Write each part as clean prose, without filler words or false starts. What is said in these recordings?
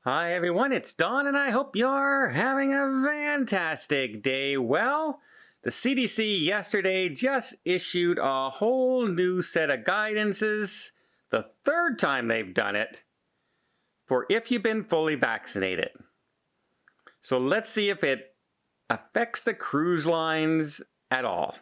Hi everyone, it's Don and I hope you're having a fantastic day. Well, the CDC yesterday just issued a whole new set of guidances, the third time they've done it, for if you've been fully vaccinated. So let's see if it affects the cruise lines at all.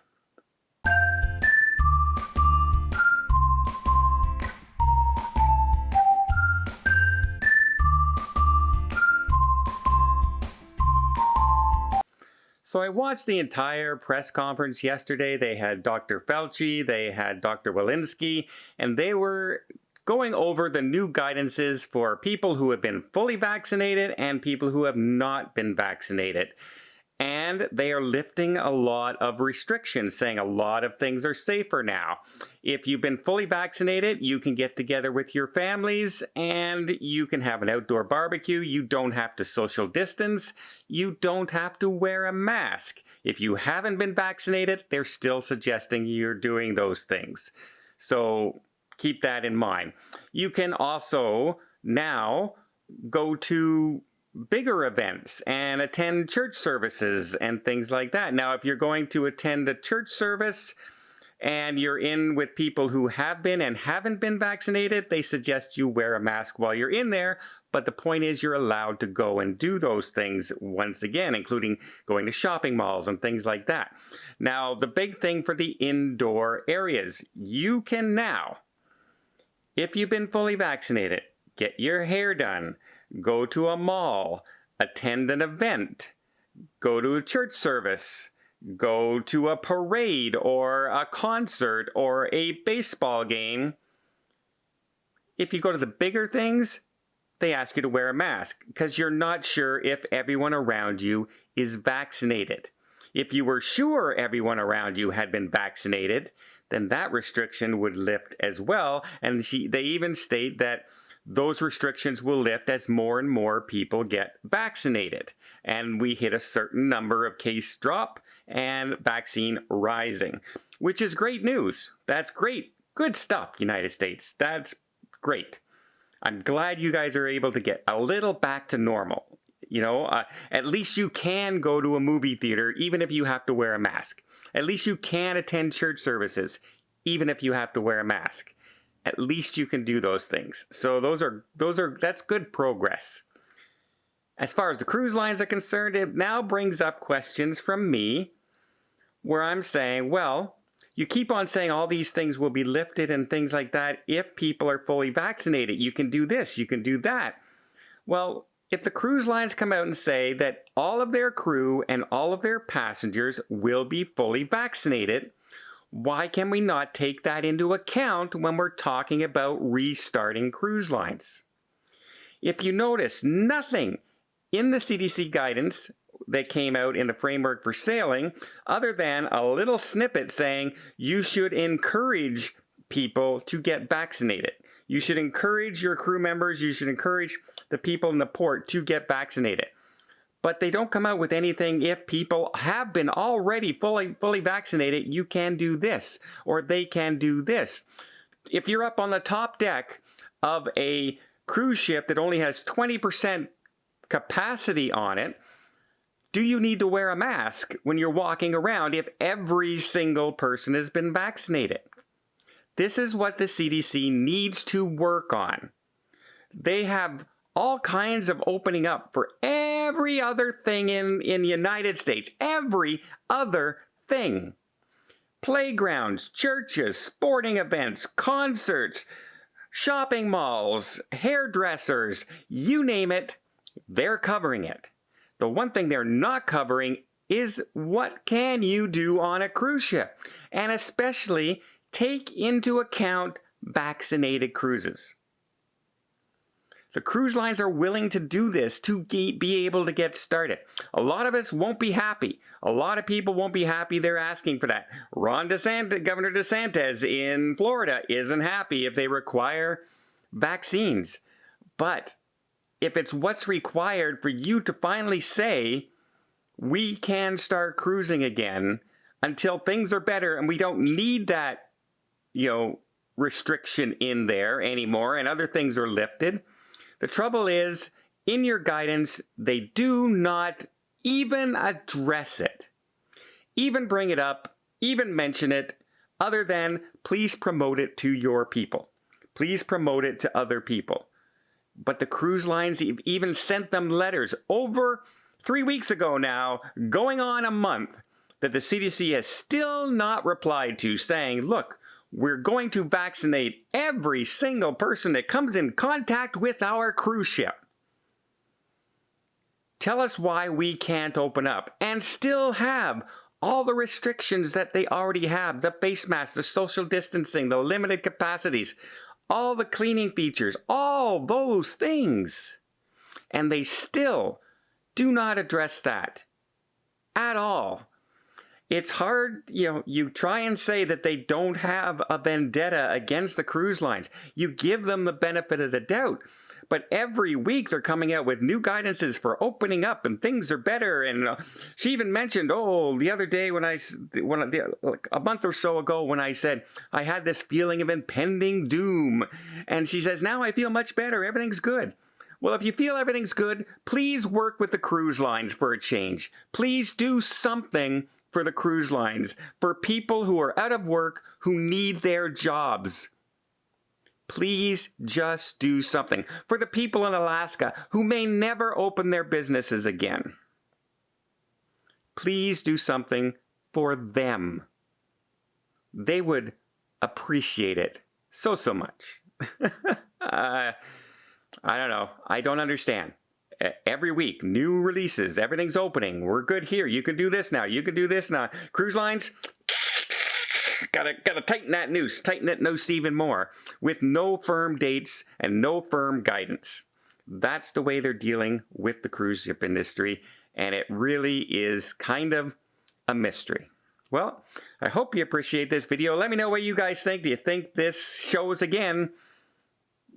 So I watched the entire press conference yesterday. They had Dr. Fauci, they had Dr. Walensky, and they were going over the new guidances for people who have been fully vaccinated and people who have not been vaccinated. And they are lifting a lot of restrictions, saying a lot of things are safer now. If you've been fully vaccinated, you can get together with your families and you can have an outdoor barbecue. You don't have to social distance. You don't have to wear a mask. If you haven't been vaccinated, they're still suggesting you're doing those things. So keep that in mind. You can also now go to bigger events and attend church services and things like that. Now, if you're going to attend a church service and you're in with people who have been and haven't been vaccinated, they suggest you wear a mask while you're in there. But the point is you're allowed to go and do those things once again, including going to shopping malls and things like that. Now, the big thing for the indoor areas, you can now, if you've been fully vaccinated, get your hair done, go to a mall, attend an event, go to a church service, go to a parade or a concert or a baseball game. If you go to the bigger things, they ask you to wear a mask because you're not sure if everyone around you is vaccinated. If you were sure everyone around you had been vaccinated, then that restriction would lift as well. And they even state that those restrictions will lift as more and more people get vaccinated. And we hit a certain number of case drop and vaccine rising, which is great news. That's great. Good stuff, United States. That's great. I'm glad you guys are able to get a little back to normal. At least you can go to a movie theater even if you have to wear a mask. At least you can attend church services even if you have to wear a mask. At least you can do those things. So that's good progress. As far as the cruise lines are concerned, it now brings up questions from me where I'm saying, well, you keep on saying all these things will be lifted and things like that if people are fully vaccinated. You can do this, you can do that. Well, if the cruise lines come out and say that all of their crew and all of their passengers will be fully vaccinated, why can we not take that into account when we're talking about restarting cruise lines? If you notice, nothing in the CDC guidance that came out in the framework for sailing, other than a little snippet saying you should encourage people to get vaccinated. You should encourage your crew members, you should encourage the people in the port to get vaccinated. But they don't come out with anything if people have been already fully vaccinated, you can do this, or they can do this. If you're up on the top deck of a cruise ship that only has 20% capacity on it, do you need to wear a mask when you're walking around if every single person has been vaccinated? This is what the CDC needs to work on. They have all kinds of opening up for every other thing in the United States. Every other thing. Playgrounds, churches, sporting events, concerts, shopping malls, hairdressers, you name it, they're covering it. The one thing they're not covering is what can you do on a cruise ship? And especially take into account vaccinated cruises. The cruise lines are willing to do this to be able to get started. A lot of us won't be happy. A lot of people won't be happy. They're asking for that. Governor DeSantis in Florida isn't happy if they require vaccines. But if it's what's required for you to finally say, we can start cruising again until things are better and we don't need that, restriction in there anymore and other things are lifted. The trouble is, in your guidance, they do not even address it, even bring it up, even mention it, other than please promote it to your people. Please promote it to other people. But the cruise lines even sent them letters over 3 weeks ago now, going on a month, that the CDC has still not replied to, saying, look, we're going to vaccinate every single person that comes in contact with our cruise ship. Tell us why we can't open up and still have all the restrictions that they already have, the face masks, the social distancing, the limited capacities, all the cleaning features, all those things. And they still do not address that at all. It's hard, you try and say that they don't have a vendetta against the cruise lines. You give them the benefit of the doubt. But every week they're coming out with new guidances for opening up and things are better. And she even mentioned, the other day a month or so ago when I said I had this feeling of impending doom. And she says, now I feel much better. Everything's good. Well, if you feel everything's good, please work with the cruise lines for a change. Please do something for the cruise lines, for people who are out of work, who need their jobs. Please just do something for the people in Alaska who may never open their businesses again. Please do something for them. They would appreciate it so much. I don't know. I don't understand. Every week, new releases. Everything's opening. We're good here. You can do this now. You can do this now. Cruise lines, gotta tighten that noose. Tighten that noose even more. With no firm dates and no firm guidance. That's the way they're dealing with the cruise ship industry. And it really is kind of a mystery. Well, I hope you appreciate this video. Let me know what you guys think. Do you think this shows again?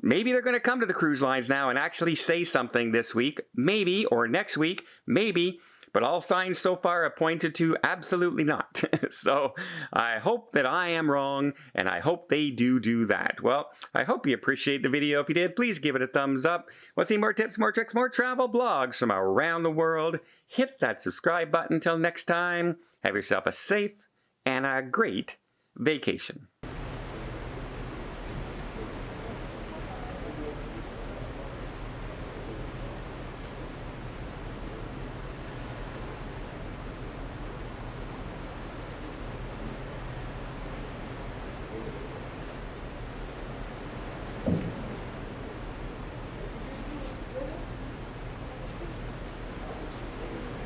Maybe they're going to come to the cruise lines now and actually say something this week, maybe, or next week, maybe, but all signs so far have pointed to absolutely not. So I hope that I am wrong, and I hope they do that. Well, I hope you appreciate the video. If you did, please give it a thumbs up. Want to see more tips, more tricks, more travel blogs from around the world? Hit that subscribe button. Until next time, have yourself a safe and a great vacation.